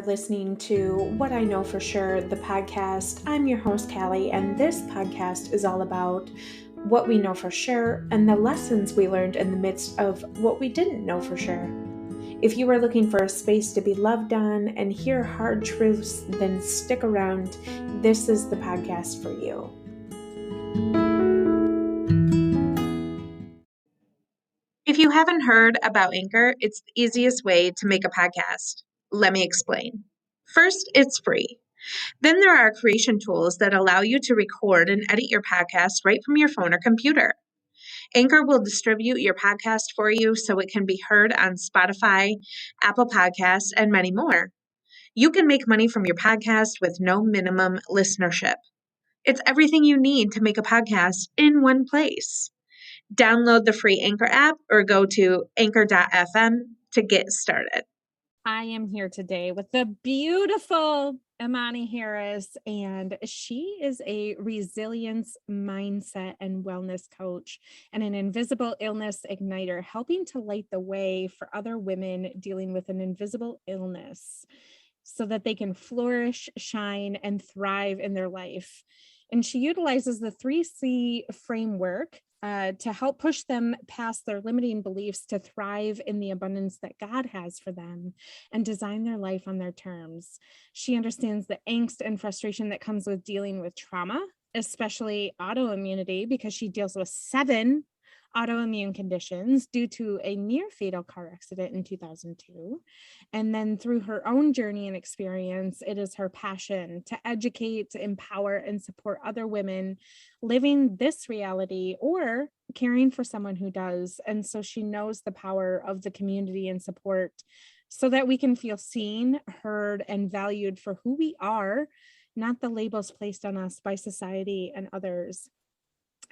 listening to What I Know For Sure, the podcast. I'm your host, Callie, and this podcast is all about what we know for sure and the lessons we learned in the midst of what we didn't know for sure. If you are looking for a space to be loved on and hear hard truths, then stick around. This is the podcast for you. If you haven't heard about Anchor, it's the easiest way to make a podcast. Let me explain. First, it's free. Then there are creation tools that allow you to record and edit your podcast right from your phone or computer. Anchor will distribute your podcast for you so it can be heard on Spotify, Apple Podcasts, and many more. You can make money from your podcast with no minimum listenership. It's everything you need to make a podcast in one place. Download the free Anchor app or go to anchor.fm to get started. I am here today with the beautiful Imani Harris, and she is a resilience mindset and wellness coach and an invisible illness igniter, helping to light the way for other women dealing with an invisible illness so that they can flourish, shine, and thrive in their life. And she utilizes the 3C framework to help push them past their limiting beliefs to thrive in the abundance that God has for them and design their life on their terms. She understands the angst and frustration that comes with dealing with trauma, especially autoimmunity, because she deals with 7 autoimmune conditions due to a near fatal car accident in 2002. And then through her own journey and experience, it is her passion to educate, to empower, and support other women living this reality or caring for someone who does. And so she knows the power of the community and support so that we can feel seen, heard, and valued for who we are, not the labels placed on us by society and others.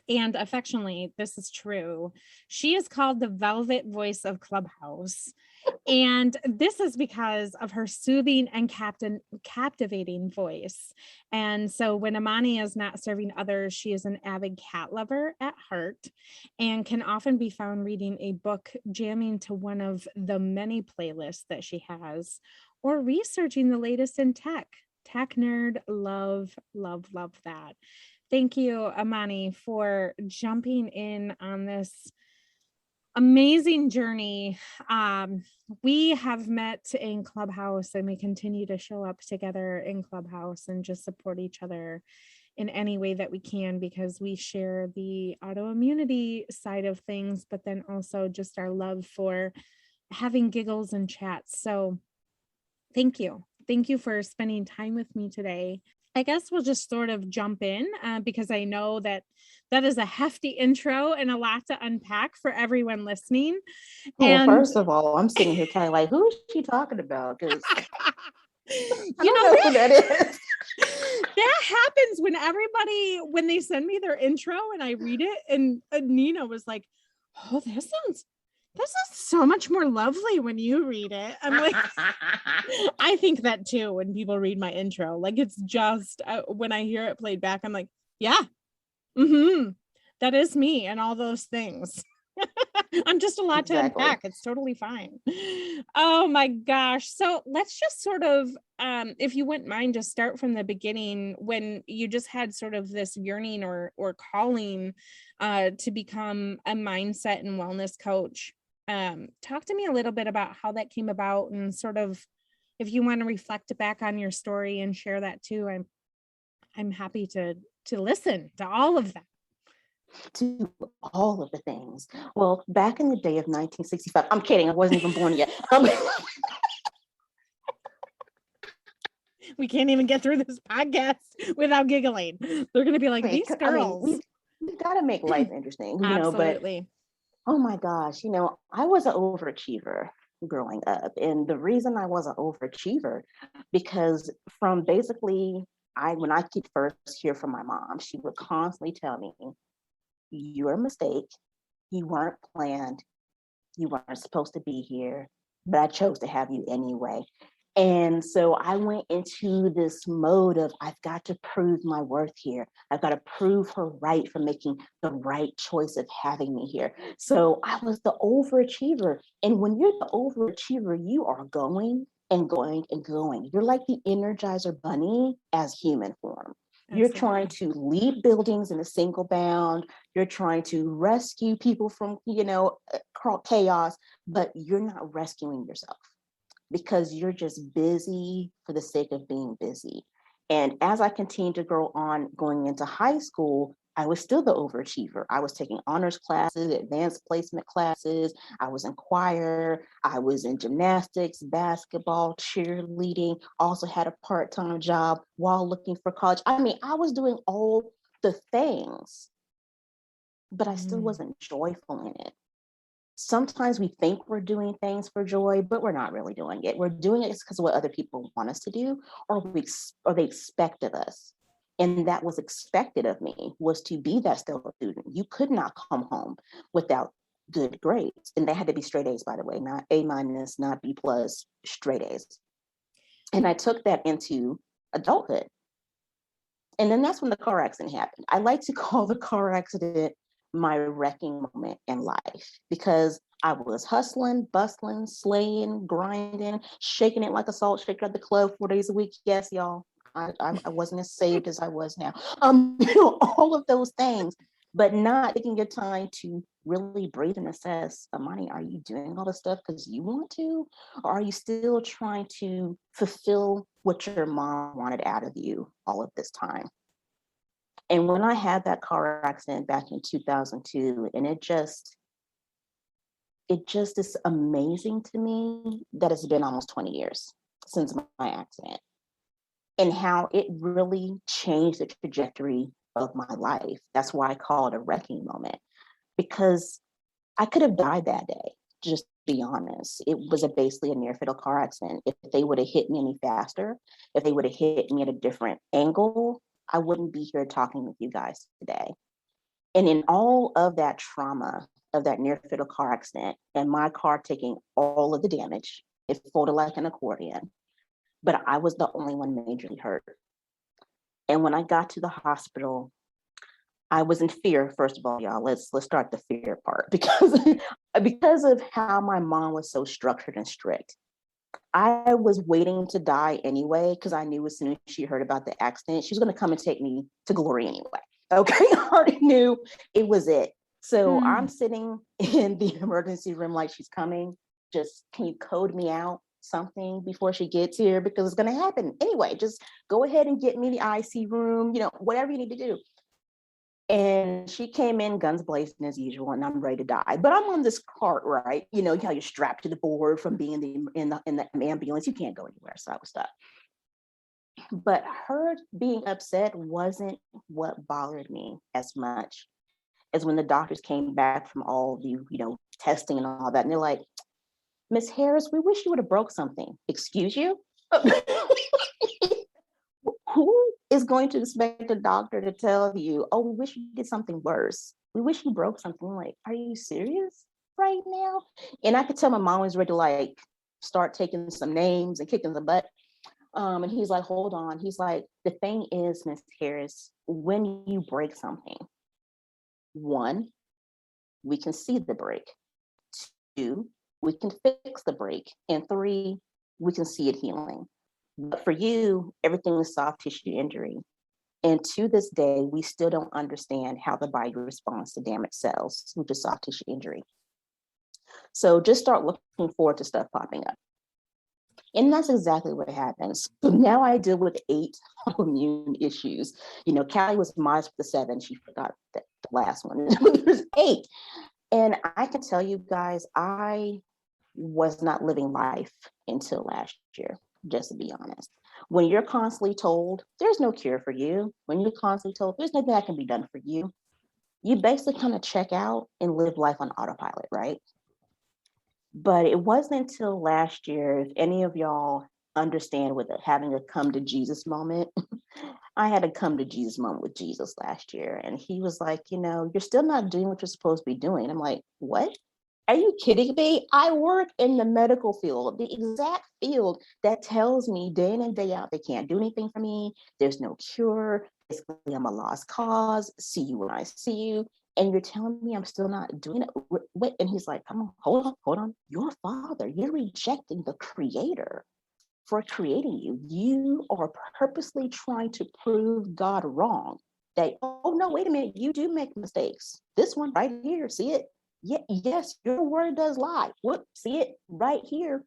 And affectionately, this is true. She is called the Velvet Voice of Clubhouse. And this is because of her soothing and captivating voice. And so when Imani is not serving others, she is an avid cat lover at heart and can often be found reading a book, jamming to one of the many playlists that she has, or researching the latest in tech. Tech nerd, love, love, love that. Thank you, Imani, for jumping in on this amazing journey. We have met in Clubhouse and we continue to show up together in Clubhouse and just support each other in any way that we can because we share the autoimmunity side of things, but then also just our love for having giggles and chats. So thank you. Thank you for spending time with me today. I guess we'll just sort of jump in because I know that is a hefty intro and a lot to unpack for everyone listening. Well, first of all, I'm sitting here kind of like, who is she talking about? Because I don't know who that is. That happens when they send me their intro and I read it, and Nina was like, oh, this is so much more lovely when you read it. I'm like, I think that too when people read my intro. Like it's just when I hear it played back, I'm like, yeah, that is me and all those things. I'm just a lot to unpack. It's totally fine. Oh my gosh. So let's just sort of, if you wouldn't mind, just start from the beginning when you just had sort of this yearning or calling to become a mindset and wellness coach. Talk to me a little bit about how that came about and sort of, if you want to reflect back on your story and share that too, I'm happy to listen to all of that. To all of the things. Well, back in the day of 1965, I'm kidding, I wasn't even born yet. We can't even get through this podcast without giggling. They're going to be like, these girls. I mean, we've got to make life interesting, you Absolutely. know, but oh my gosh, you know, I was an overachiever growing up. And the reason I was an overachiever, because from basically, when I could first hear from my mom, she would constantly tell me, you're a mistake, you weren't planned, you weren't supposed to be here, but I chose to have you anyway. And so I went into this mode of, I've got to prove my worth here. I've got to prove her right for making the right choice of having me here. So I was the overachiever. And when you're the overachiever, you are going and going and going. You're like the Energizer Bunny as human form. You're Absolutely. trying to leap buildings in a single bound. You're trying to rescue people from, chaos, but you're not rescuing yourself because you're just busy for the sake of being busy. And as I continued to grow on going into high school, I was still the overachiever. I was taking honors classes, advanced placement classes. I was in choir. I was in gymnastics, basketball, cheerleading, also had a part-time job while looking for college. I mean, I was doing all the things, but I still wasn't joyful in it. Sometimes we think we're doing things for joy, but we're not really doing it. We're doing it because of what other people want us to do, or they expect of us. And that was expected of me, was to be that stellar student. You could not come home without good grades. And they had to be straight A's, by the way, not A minus, not B plus, straight A's. And I took that into adulthood. And then that's when the car accident happened. I like to call the car accident my wrecking moment in life, because I was hustling, bustling, slaying, grinding, shaking it like a salt shaker at the club 4 days a week. Yes, y'all, I wasn't as saved as I was now. All of those things, but not taking your time to really breathe and assess, Imani, are you doing all this stuff because you want to, or are you still trying to fulfill what your mom wanted out of you all of this time? And when I had that car accident back in 2002, and it just is amazing to me that it's been almost 20 years since my accident, and how it really changed the trajectory of my life. That's why I call it a wrecking moment, because I could have died that day, just to be honest. It was basically a near fatal car accident. If they would have hit me any faster, if they would have hit me at a different angle, I wouldn't be here talking with you guys today. And in all of that trauma of that near fatal car accident, and my car taking all of the damage, it folded like an accordion, but I was the only one majorly hurt. And when I got to the hospital, I was in fear. First of all, y'all, let's start the fear part, because of how my mom was so structured and strict. I was waiting to die anyway, because I knew as soon as she heard about the accident, she was going to come and take me to glory anyway. Okay, I already knew it was it. So I'm sitting in the emergency room like, she's coming. Just, can you code me out something before she gets here? Because it's going to happen anyway. Just go ahead and get me the IC room, whatever you need to do. And she came in guns blazing as usual, and I'm ready to die. But I'm on this cart, right? How you're strapped to the board from being in the ambulance. You can't go anywhere, so I was stuck. But her being upset wasn't what bothered me as much as when the doctors came back from all the, testing and all that, and they're like, Miss Harris, we wish you would have broke something. Excuse you? Who is going to expect a doctor to tell you, oh, we wish you did something worse? We wish you broke something. Like, are you serious right now? And I could tell my mom was ready to start taking some names and kicking the butt. And he's like, hold on. He's like, the thing is, Miss Harris, when you break something, 1, we can see the break. 2, we can fix the break. And 3, we can see it healing. But for you, everything is soft tissue injury. And to this day, we still don't understand how the body responds to damaged cells, which is soft tissue injury. So just start looking forward to stuff popping up. And that's exactly what happens. So now I deal with 8 autoimmune issues. Callie was modest with the 7. She forgot the last one. There's 8. And I can tell you guys, I was not living life until last year, just to be honest. When you're constantly told there's no cure for you, when you're constantly told there's nothing that can be done for you, you basically kind of check out and live life on autopilot, right? But it wasn't until last year, if any of y'all understand with having a come to Jesus moment, I had a come to Jesus moment with Jesus last year. And he was like, you're still not doing what you're supposed to be doing. I'm like, what? Are you kidding me? I work in the medical field, the exact field that tells me day in and day out, they can't do anything for me. There's no cure. Basically, I'm a lost cause. See you when I see you. And you're telling me I'm still not doing it? Wait. And he's like, come on, hold on. Your father, you're rejecting the creator. for creating you. You are purposely trying to prove God wrong. That, oh no, wait a minute, you do make mistakes. This one right here, see it? Yeah, yes, your word does lie. Whoop, see it right here.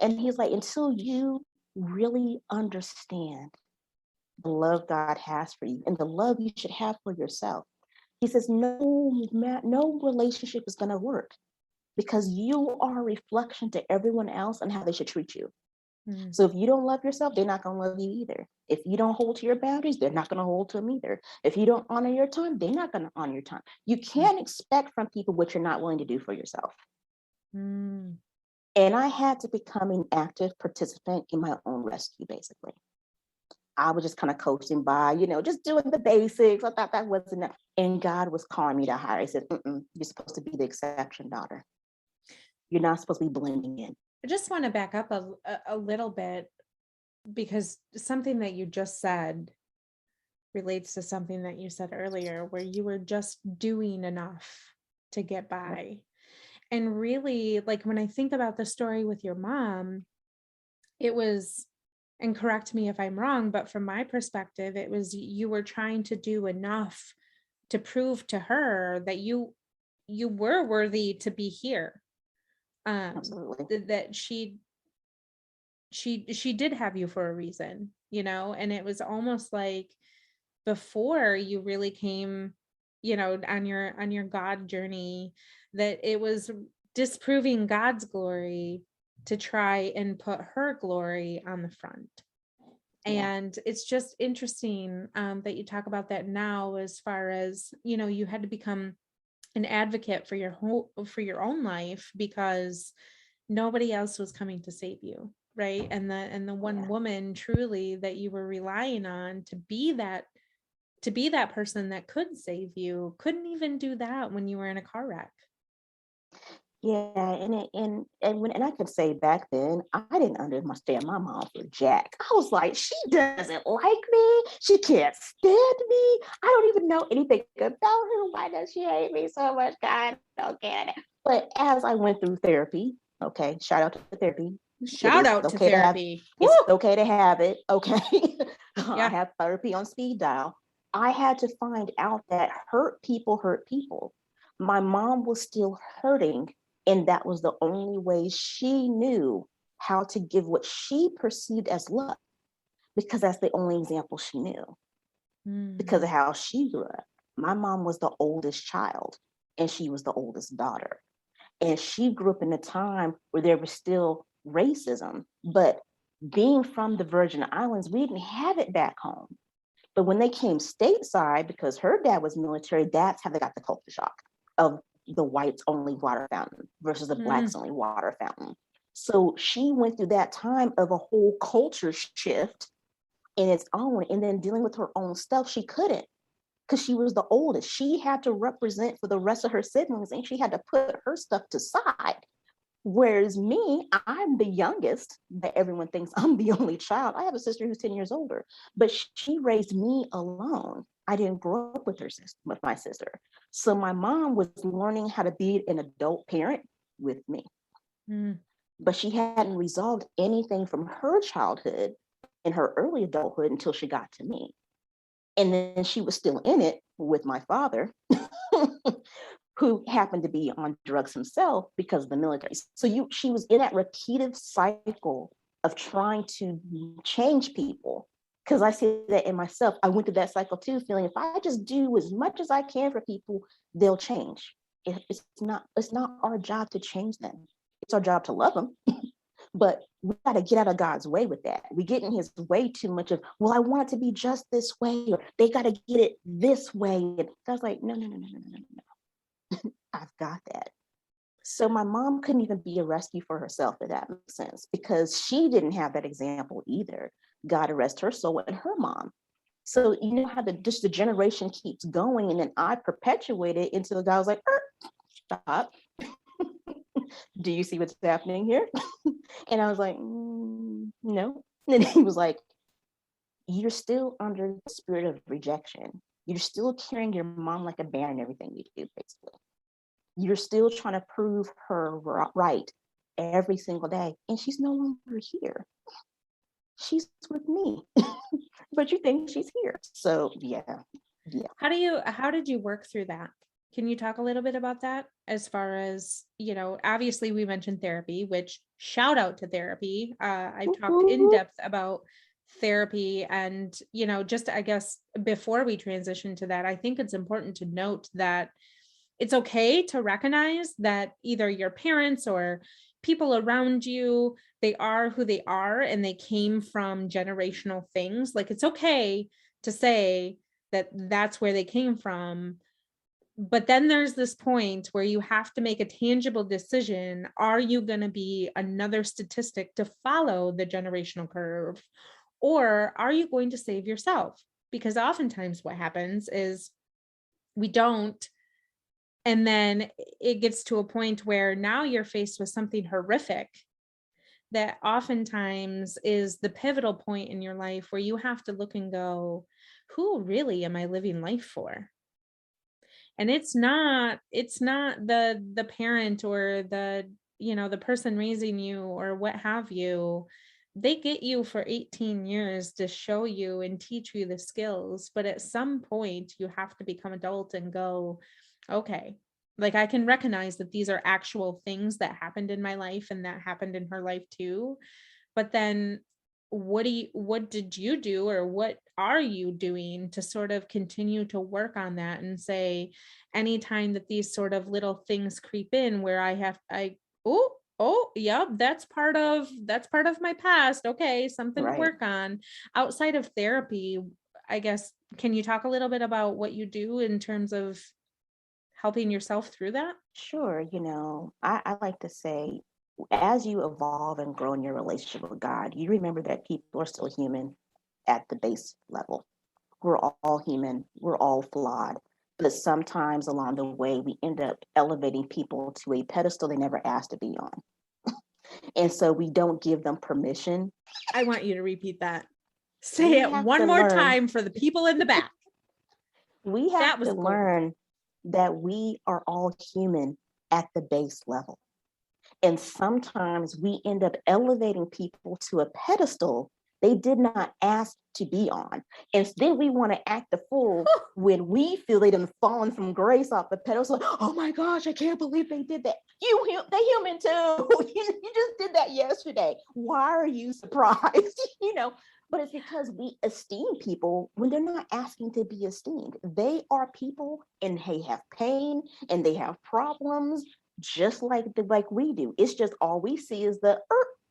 And he's like, until you really understand the love God has for you and the love you should have for yourself, he says, no relationship is going to work because you are a reflection to everyone else and how they should treat you. So if you don't love yourself, they're not going to love you either. If you don't hold to your boundaries, they're not going to hold to them either. If you don't honor your time, they're not going to honor your time. You can't expect from people what you're not willing to do for yourself. And I had to become an active participant in my own rescue, basically. I was just kind of coasting by, just doing the basics. I thought that was enough. And God was calling me to higher. He said, you're supposed to be the exception, daughter. You're not supposed to be blending in. I just want to back up a little bit, because something that you just said relates to something that you said earlier, where you were just doing enough to get by. And really, like, when I think about the story with your mom, it was, and correct me if I'm wrong, but from my perspective, it was you were trying to do enough to prove to her that you were worthy to be here. Absolutely. That she did have you for a reason, and it was almost like before you really came, on your God journey, that it was disproving God's glory to try and put her glory on the front. And it's just interesting that you talk about that now, as far as, you had to become an advocate for your own life because nobody else was coming to save you, right? And the one woman truly that you were relying on to be that person that could save you couldn't even do that when you were in a car wreck. Yeah, and I can say back then, I didn't understand my mom for jack. I was like, she doesn't like me. She can't stand me. I don't even know anything about her. Why does she hate me so much? God, I don't get it. But as I went through therapy, okay, shout out to therapy. Shout out to therapy. It's okay to have it. Okay. Yeah. I have therapy on speed dial. I had to find out that hurt people hurt people. My mom was still hurting. And that was the only way she knew how to give what she perceived as love, because that's the only example she knew. Because of how she grew up. My mom was the oldest child, and she was the oldest daughter. And she grew up in a time where there was still racism. But being from the Virgin Islands, we didn't have it back home. But when they came stateside, because her dad was military, that's how they got the culture shock of the whites only water fountain versus the blacks only water fountain. So she went through that time of a whole culture shift in its own, and then dealing with her own stuff. She couldn't, because she was the oldest. She had to represent for the rest of her siblings, and she had to put her stuff to side. Whereas me, I'm the youngest, but everyone thinks I'm the only child. I have a sister who's 10 years older, but she raised me alone. I didn't grow up with with my sister. So my mom was learning how to be an adult parent with me. But she hadn't resolved anything from her childhood in her early adulthood until she got to me. And then she was still in it with my father, who happened to be on drugs himself because of the military. So she was in that repeated cycle of trying to change people. Because I see that in myself. I went through that cycle too, feeling if I just do as much as I can for people, they'll change. It's not our job to change them. It's our job to love them. But we got to get out of God's way with that. We get in his way too much of, well, I want it to be just this way, or they got to get it this way. And God's like, no. I've got that. So my mom couldn't even be a rescue for herself, if that makes sense, because she didn't have that example either. God rest her soul and her mom. So you know how the generation keeps going, and then I perpetuate it until the guy was like, stop. Do you see what's happening here? And I was like, no. And he was like, you're still under the spirit of rejection. You're still carrying your mom like a banner in everything you do, basically. You're still trying to prove her right every single day, and she's no longer here. She's with me, but you think she's here. So yeah. How did you work through that? Can you talk a little bit about that? As far as, obviously we mentioned therapy, which shout out to therapy. I've talked in depth about therapy, and, just, I guess, before we transition to that, I think it's important to note that it's okay to recognize that either your parents or people around you, they are who they are, and they came from generational things. Like, it's okay to say that that's where they came from. But then there's this point where you have to make a tangible decision. Are you going to be another statistic to follow the generational curve? Or are you going to save yourself? Because oftentimes what happens is we don't. And then it gets to a point where now you're faced with something horrific that oftentimes is the pivotal point in your life where you have to look and go, who really am I living life for? And it's not the parent or the person raising you or what have you. They get you for 18 years to show you and teach you the skills, but at some point you have to become adult and go, okay, like, I can recognize that these are actual things that happened in my life and that happened in her life too. But then what did you do, or what are you doing to sort of continue to work on that and say, anytime that these sort of little things creep in where yeah, that's part of my past. Okay, something to work on. Outside of therapy, I guess, can you talk a little bit about what you do in terms of helping yourself through that? Sure. I like to say, as you evolve and grow in your relationship with God, you remember that people are still human at the base level. We're all human, we're all flawed. But sometimes along the way, we end up elevating people to a pedestal they never asked to be on. And so we don't give them permission. I want you to repeat that. Say it one more time for the people in the back. We have to learn that we are all human at the base level. And sometimes we end up elevating people to a pedestal they did not ask to be on. And then we want to act the fool when we feel they done fallen from grace off the pedestal. Oh my gosh, I can't believe they did that. They human too. You just did that yesterday. Why are you surprised? But it's because we esteem people when they're not asking to be esteemed. They are people, and they have pain and they have problems just like we do. It's just all we see is the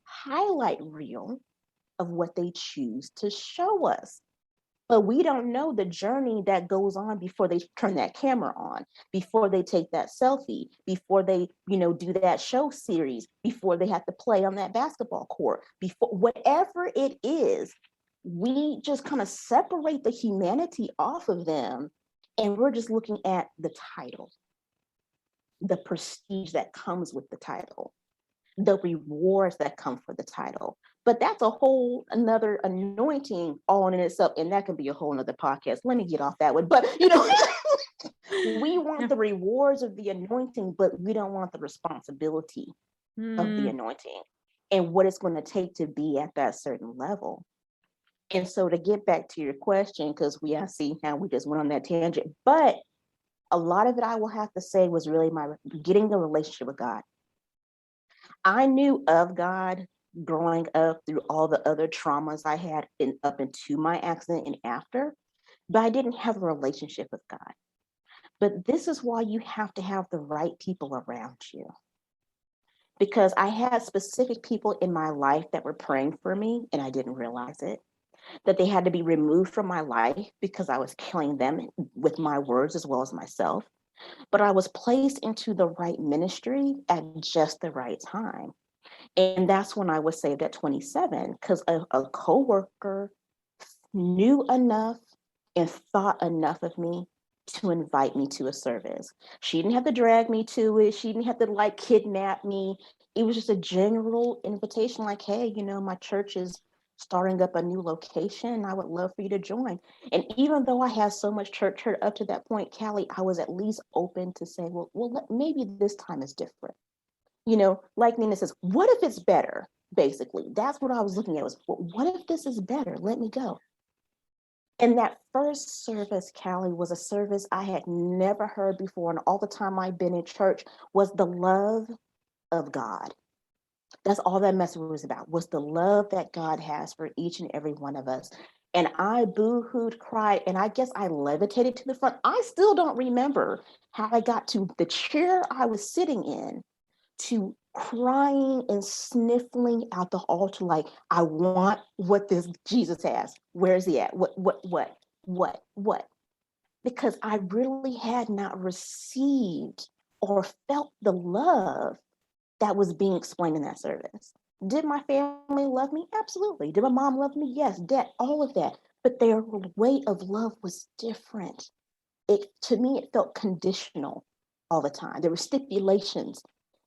highlight reel of what they choose to show us. But we don't know the journey that goes on before they turn that camera on, before they take that selfie, before they, do that show series, before they have to play on that basketball court, before whatever it is. We just kind of separate the humanity off of them, and we're just looking at the title, the prestige that comes with the title, the rewards that come for the title. But that's a whole another anointing all in itself, and that can be a whole nother podcast. Let me get off that one. But we want the rewards of the anointing, but we don't want the responsibility of the anointing and what it's going to take to be at that certain level. And so, to get back to your question, because I see how we just went on that tangent, but a lot of it, I will have to say, was really my getting the relationship with God. I knew of God growing up through all the other traumas I had up into my accident and after, but I didn't have a relationship with God. But this is why you have to have the right people around you. Because I had specific people in my life that were praying for me, and I didn't realize it, that they had to be removed from my life because I was killing them with my words as well as myself. But I was placed into the right ministry at just the right time. And that's when I was saved at 27, because a coworker knew enough and thought enough of me to invite me to a service. She didn't have to drag me to it. She didn't have to kidnap me. It was just a general invitation, like, hey, my church is starting up a new location. I would love for you to join. And even though I had so much church hurt up to that point, Callie, I was at least open to say, well, maybe this time is different. Like Nina says, what if it's better? Basically, that's what I was looking at was, well, what if this is better? Let me go. And that first service, Callie, was a service I had never heard before. And all the time I'd been in church was the love of God. That's all that message was about, was the love that God has for each and every one of us. And I boo-hooed, cried, and I guess I levitated to the front. I still don't remember how I got to the chair I was sitting in, to crying and sniffling out the altar like, I want what this Jesus has. Where is he at? What? Because I really had not received or felt the love that was being explained in that service. Did my family love me? Absolutely. Did my mom love me? Yes, dad, all of that. But their way of love was different. To me, it felt conditional all the time. There were stipulations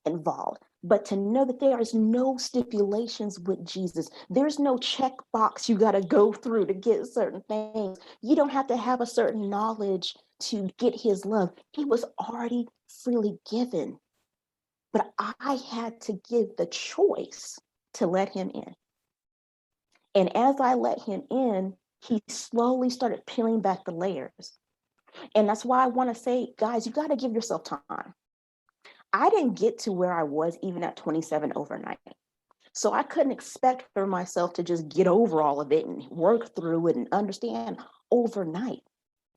involved. But to know that there is no stipulations with Jesus, there's no checkbox you got to go through to get certain things. You don't have to have a certain knowledge to get his love. He was already freely given. But I had to give the choice to let him in. And as I let him in, he slowly started peeling back the layers. And that's why I want to say, guys, you got to give yourself time. I didn't get to where I was even at 27 overnight. So I couldn't expect for myself to just get over all of it and work through it and understand overnight.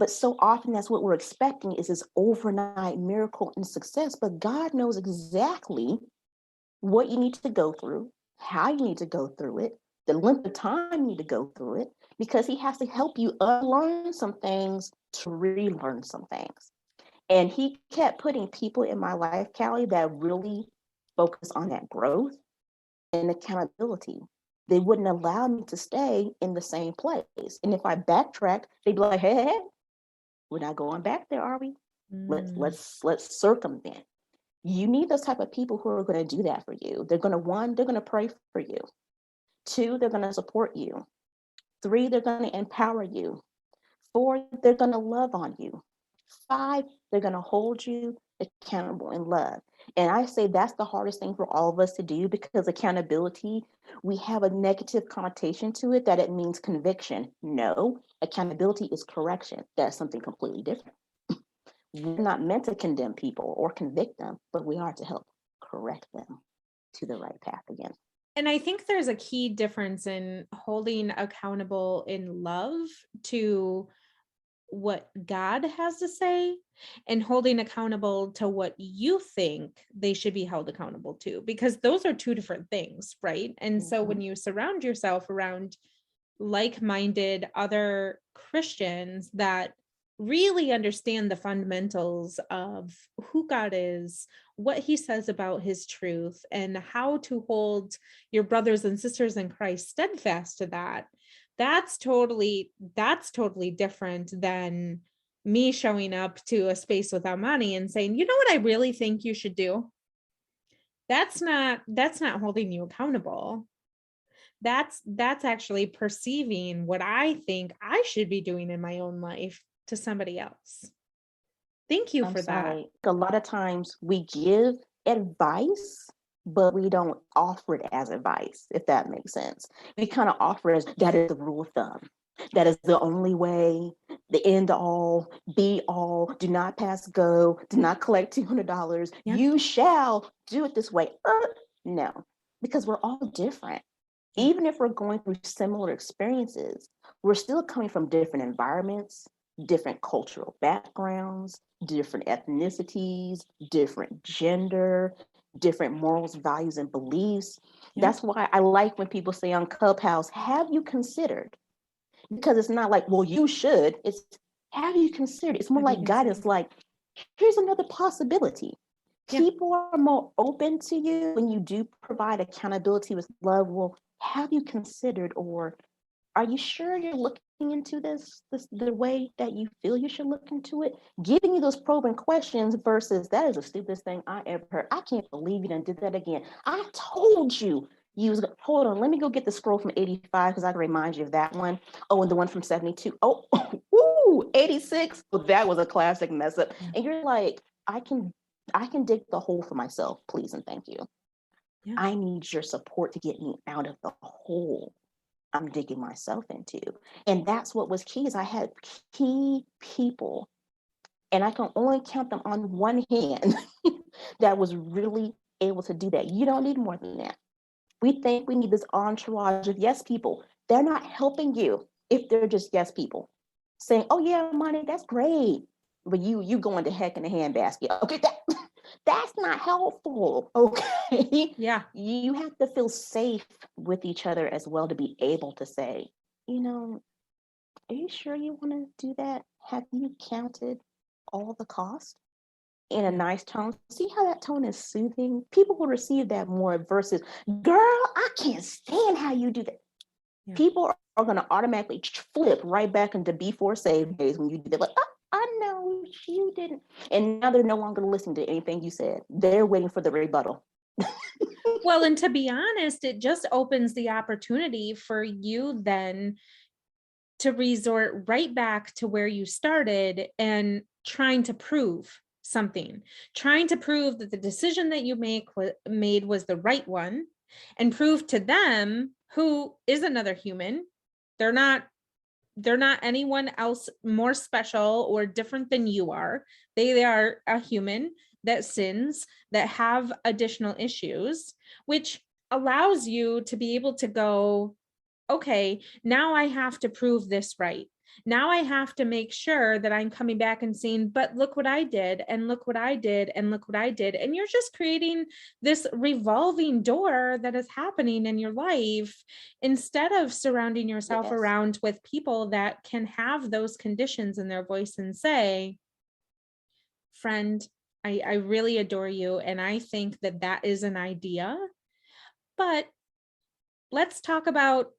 But so often that's what we're expecting, is this overnight miracle and success. But God knows exactly what you need to go through, how you need to go through it, the length of time you need to go through it, because he has to help you unlearn some things to relearn some things. And he kept putting people in my life, Callie, that really focus on that growth and accountability. They wouldn't allow me to stay in the same place. And if I backtracked, they'd be like, hey, we're not going back there, are we? Let's circumvent. You need those type of people who are going to do that for you. They're going to pray for you. 2, they're going to support you. 3, they're going to empower you. 4, they're going to love on you. 5, they're going to hold you accountable in love. And I say that's the hardest thing for all of us to do, because accountability, we have a negative connotation to it that it means conviction. No, accountability is correction. That's something completely different. We're not meant to condemn people or convict them, but we are to help correct them to the right path again. And I think there's a key difference in holding accountable in love to what God has to say, and holding accountable to what you think they should be held accountable to, because those are two different things, right? And so when you surround yourself around like-minded other Christians that really understand the fundamentals of who God is, what he says about his truth, and how to hold your brothers and sisters in Christ steadfast to that, that's totally different than me showing up to a space with Imani and saying, you know what I really think you should do? That's not holding you accountable. That's actually perceiving what I think I should be doing in my own life to somebody else. Thank you for that. A lot of times we give advice, but we don't offer it as advice, if that makes sense. We kind of offer it as, that is the rule of thumb. That is the only way, the end all, be all, do not pass go, do not collect $200. Yep. You shall do it this way. No, because we're all different. Even if we're going through similar experiences, we're still coming from different environments, different cultural backgrounds, different ethnicities, different gender, different morals, values, and beliefs. Yep. That's why I like when people say on Clubhouse, have you considered? Because it's not like, well, you should. It's, have you considered? It's more like guidance, like, here's another possibility. Yeah. People are more open to you when you do provide accountability with love. Well, have you considered, or are you sure you're looking into this the way that you feel you should look into it? Giving you those probing questions versus, that is the stupidest thing I ever heard. I can't believe you done did that again. I told you. Hold on, let me go get the scroll from 85 because I can remind you of that one. Oh, and the one from 72. Oh, 86. Well, that was a classic mess up. And you're like, I can I can dig the hole for myself, please and thank you. Yeah. I need your support to get me out of the hole I'm digging myself into. And that's what was key, is I had key people, and I can only count them on one hand that was really able to do that. You don't need more than that. We think we need this entourage of yes people. They're not helping you if they're just yes people saying, "Oh yeah, money, that's great," but you going to heck in a handbasket. Okay, that's not helpful. Okay, Yeah. you have to feel safe with each other as well to be able to say, you know, are you sure you want to do that? Have you counted all the cost? In a nice tone. See how that tone is soothing? People will receive that more versus, girl, I can't stand how you do that. Yeah. People are going to automatically flip right back into before save days when you do that. Like, oh, I know you didn't. And now they're no longer listening to anything you said. They're waiting for the rebuttal. Well, and to be honest, it just opens the opportunity for you then to resort right back to where you started and trying to prove something, trying to prove that the decision that you made was the right one, and prove to them, who is another human. They're not anyone else more special or different than you are. They are a human that sins, that have additional issues, which allows you to be able to go, okay, now I have to prove this right. Now I have to make sure that I'm coming back and saying, but look what I did, and look what I did, and look what I did. And you're just creating this revolving door that is happening in your life, instead of surrounding yourself around with people that can have those conditions in their voice and say, friend, I really adore you. And I think that that is an idea, but let's talk about,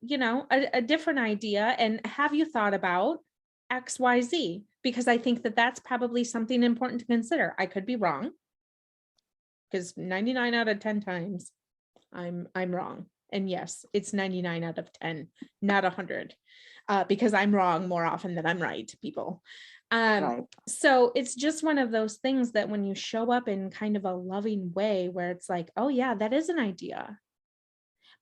a different idea. And have you thought about XYZ? Because I think that that's probably something important to consider. I could be wrong, because 99 out of 10 times I'm wrong. And yes, it's 99 out of 10, not 100, because I'm wrong more often than I'm right, people. Right. So it's just one of those things that when you show up in kind of a loving way, where it's like, oh yeah, that is an idea,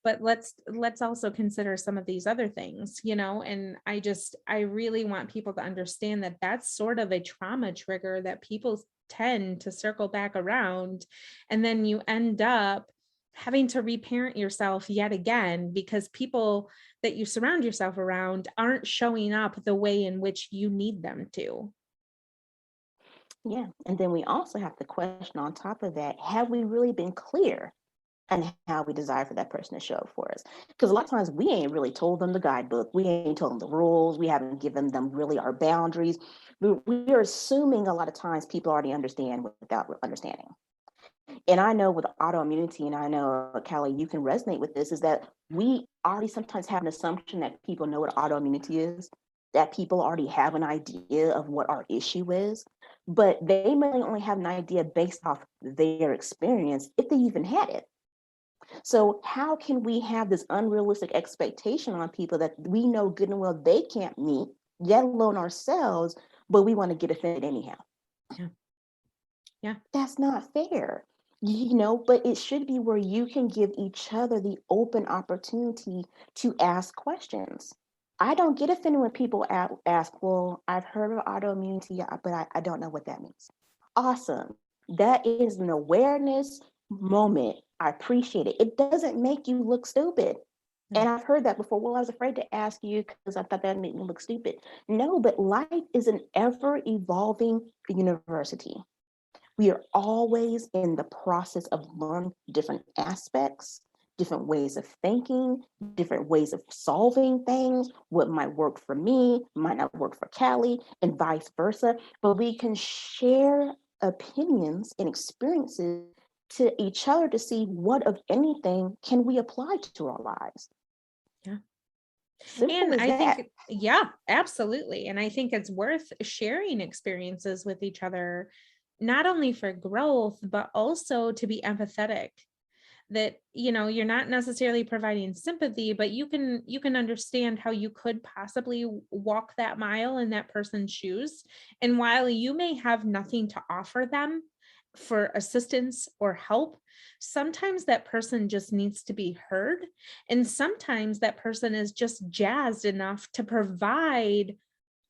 but let's also consider some of these other things, and I really want people to understand that that's sort of a trauma trigger that people tend to circle back around, and then you end up having to reparent yourself yet again, because people that you surround yourself around aren't showing up the way in which you need them to. Yeah. And then we also have to question on top of that, have we really been clear and how we desire for that person to show up for us? Because a lot of times we ain't really told them the guidebook. We ain't told them the rules. We haven't given them really our boundaries. We're assuming a lot of times people already understand without understanding. And I know with autoimmunity, and I know, Callie, you can resonate with this, is that we already sometimes have an assumption that people know what autoimmunity is, that people already have an idea of what our issue is, but they may only have an idea based off their experience, if they even had it. So how can we have this unrealistic expectation on people that we know good and well they can't meet, let alone ourselves, but we want to get offended anyhow? Yeah. That's not fair. But it should be where you can give each other the open opportunity to ask questions. I don't get offended when people ask, well, I've heard of autoimmunity, but I don't know what that means. Awesome. That is an awareness moment. I appreciate it. It doesn't make you look stupid. And I've heard that before. Well, I was afraid to ask you because I thought that made me look stupid. No, but life is an ever evolving university. We are always in the process of learning different aspects, different ways of thinking, different ways of solving things. What might work for me might not work for Callie, and vice versa. But we can share opinions and experiences to each other to see what, of anything, can we apply to our lives. Yeah. Simple And as I that. think, yeah, absolutely. And I think it's worth sharing experiences with each other, not only for growth, but also to be empathetic. That, you're not necessarily providing sympathy, but you can understand how you could possibly walk that mile in that person's shoes. And while you may have nothing to offer them for assistance or help, sometimes that person just needs to be heard. And sometimes that person is just jazzed enough to provide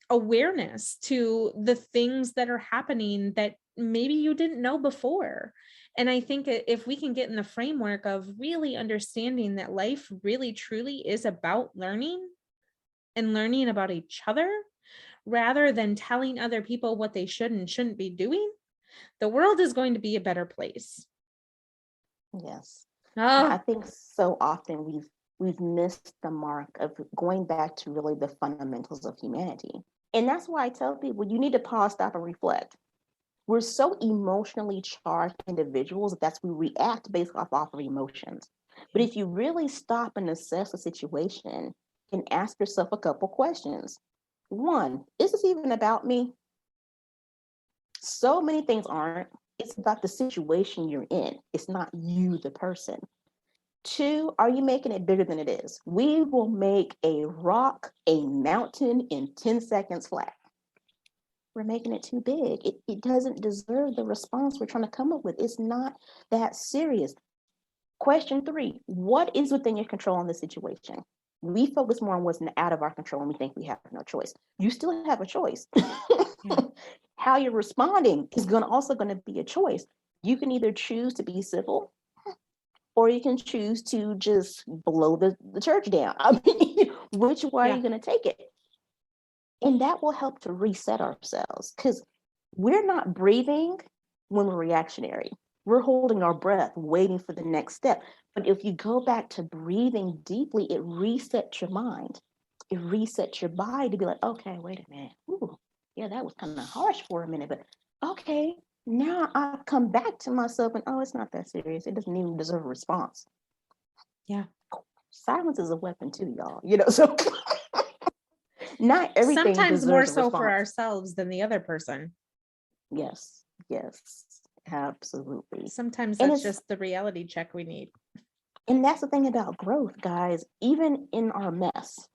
awareness to the things that are happening that maybe you didn't know before. And I think if we can get in the framework of really understanding that life really truly is about learning and learning about each other, rather than telling other people what they should and shouldn't be doing, the world is going to be a better place. Yes. Oh, I think so often we've missed the mark of going back to really the fundamentals of humanity. And that's why I tell people you need to pause, stop, and reflect. We're so emotionally charged individuals that's we react based off of emotions. But if you really stop and assess the situation and ask yourself a couple questions. One, is this even about me? So many things aren't. It's about the situation you're in. It's not you, the person. Two, are you making it bigger than it is? We will make a rock, a mountain in 10 seconds flat. We're making it too big. It doesn't deserve the response we're trying to come up with. It's not that serious. Question three, what is within your control in this situation? We focus more on what's out of our control and we think we have no choice. You still have a choice. Yeah. How you're responding is also going to be a choice. You can either choose to be civil or you can choose to just blow the church down. I mean, which way are you going to take it? And that will help to reset ourselves because we're not breathing when we're reactionary. We're holding our breath, waiting for the next step. But if you go back to breathing deeply, it resets your mind. It resets your body to be like, okay, wait a minute. Ooh, yeah, that was kind of harsh for a minute, but okay, now I've come back to myself and it's not that serious. It doesn't even deserve a response. Yeah. Silence is a weapon too, y'all. So not everything sometimes more so response. for ourselves than the other person. Yes, absolutely. Sometimes that's just the reality check we need. And that's the thing about growth, guys. Even in our mess,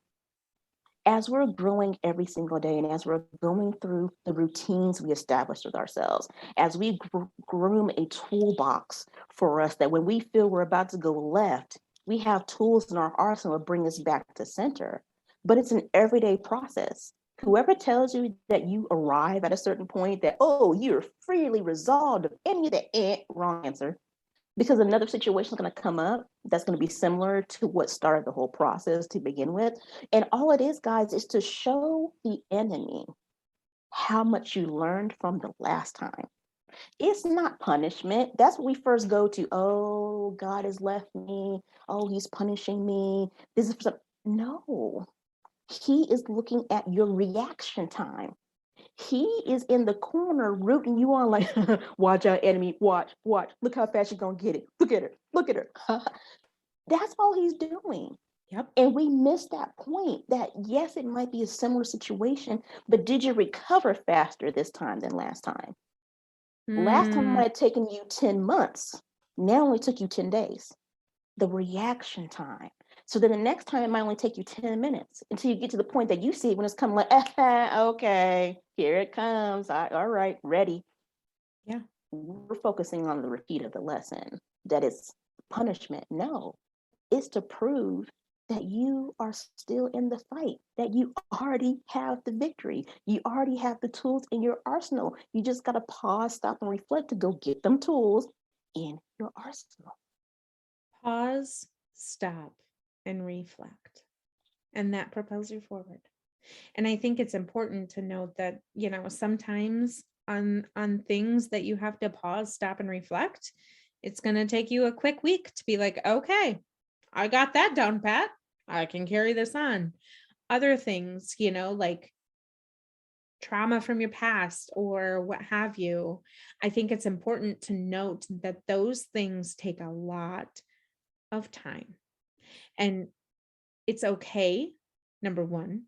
as we're growing every single day and as we're going through the routines we established with ourselves, as we groom a toolbox for us that when we feel we're about to go left, we have tools in our arsenal to bring us back to center. But it's an everyday process. Whoever tells you that you arrive at a certain point that, you're freely resolved of any of the wrong answer, because another situation is going to come up that's going to be similar to what started the whole process to begin with. And all it is, guys, is to show the enemy how much you learned from the last time. It's not punishment. That's what we first go to. Oh, God has left me. Oh, he's punishing me. This is no. He is looking at your reaction time. He is in the corner rooting you on like, watch out, enemy, watch. Look how fast you're going to get it. Look at her. That's all he's doing. Yep. And we missed that point that, yes, it might be a similar situation, but did you recover faster this time than last time? Last time might have taken you 10 months. Now only took you 10 days. The reaction time. So then the next time it might only take you 10 minutes until you get to the point that you see it when it's coming like, okay, here it comes. All right, ready. Yeah. We're focusing on the repeat of the lesson. That is punishment. No, it's to prove that you are still in the fight, that you already have the victory. You already have the tools in your arsenal. You just got to pause, stop, and reflect to go get them tools in your arsenal. Pause, stop, and reflect. And that propels you forward. And I think it's important to note that, sometimes on things that you have to pause, stop, and reflect, it's going to take you a quick week to be like, okay, I got that down pat. I can carry this on. Other things, like trauma from your past or what have you, I think it's important to note that those things take a lot of time. And it's okay, number one.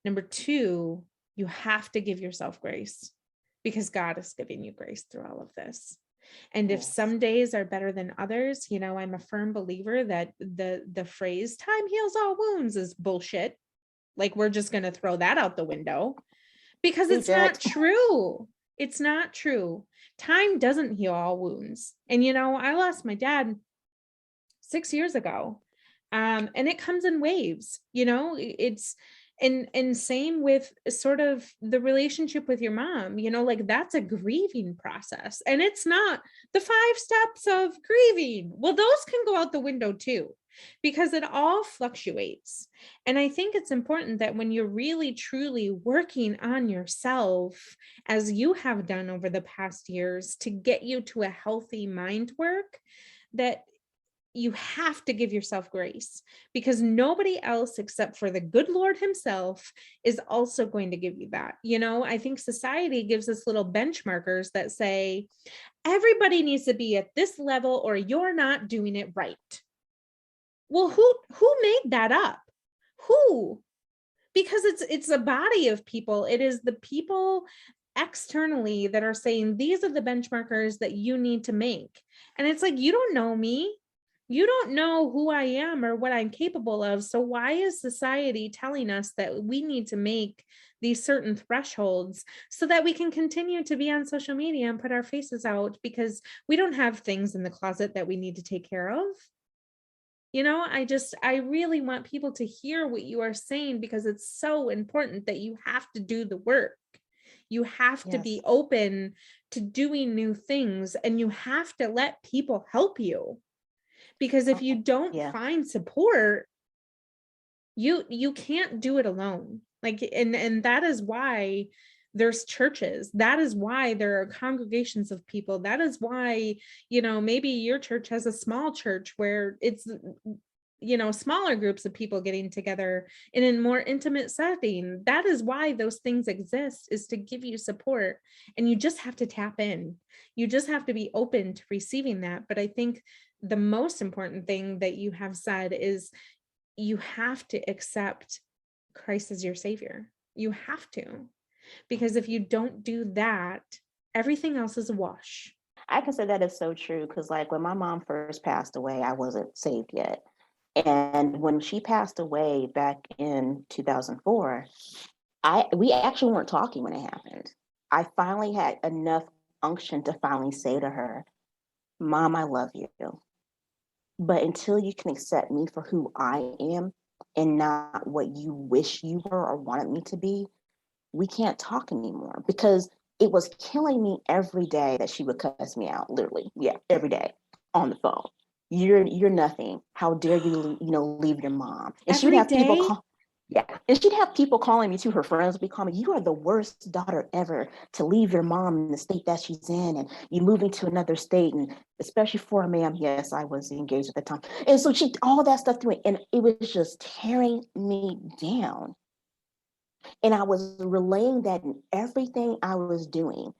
Number two, you have to give yourself grace because God is giving you grace through all of this. And if some days are better than others, I'm a firm believer that the phrase time heals all wounds is bullshit. Like we're just going to throw that out the window because it's not true. It's not true. Time doesn't heal all wounds. And, I lost my dad 6 years ago. And it comes in waves, it's, and same with sort of the relationship with your mom, like that's a grieving process. And it's not the 5 steps of grieving. Well, those can go out the window too, because it all fluctuates. And I think it's important that when you're really truly working on yourself, as you have done over the past years, to get you to a healthy mind work, that you have to give yourself grace, because nobody else except for the good Lord himself is also going to give you that. I think society gives us little benchmarkers that say everybody needs to be at this level or you're not doing it right. Well, who made that up? Who? Because it's a body of people. It is the people externally that are saying these are the benchmarkers that you need to make. And it's like, you don't know me. You don't know who I am or what I'm capable of. So why is society telling us that we need to make these certain thresholds so that we can continue to be on social media and put our faces out because we don't have things in the closet that we need to take care of? I really want people to hear what you are saying, because it's so important that you have to do the work. You have to be open to doing new things, and you have to let people help you. Because if you don't find support, you can't do it alone. Like, and that is why there's churches. That is why there are congregations of people. That is why, maybe your church has a small church where it's, smaller groups of people getting together in a more intimate setting. That is why those things exist, is to give you support. And you just have to tap in. You just have to be open to receiving that. But I think the most important thing that you have said is you have to accept Christ as your savior. You have to, because if you don't do that, everything else is a wash. I can say that is so true, because like when my mom first passed away, I wasn't saved yet. And when she passed away back in 2004, we actually weren't talking when it happened. I finally had enough unction to finally say to her, Mom, I love you. But until you can accept me for who I am and not what you wish you were or wanted me to be, we can't talk anymore. Because it was killing me every day that she would cuss me out, literally. Yeah, every day on the phone. You're nothing. How dare you, leave your mom? And she would have people call. Yeah, and she'd have people calling me too. Her friends would be calling me, you are the worst daughter ever to leave your mom in the state that she's in, and you moving to another state, and especially for a man. Yes, I was engaged at the time. And so she, all that stuff through it, and it was just tearing me down. And I was relaying that in everything I was doing.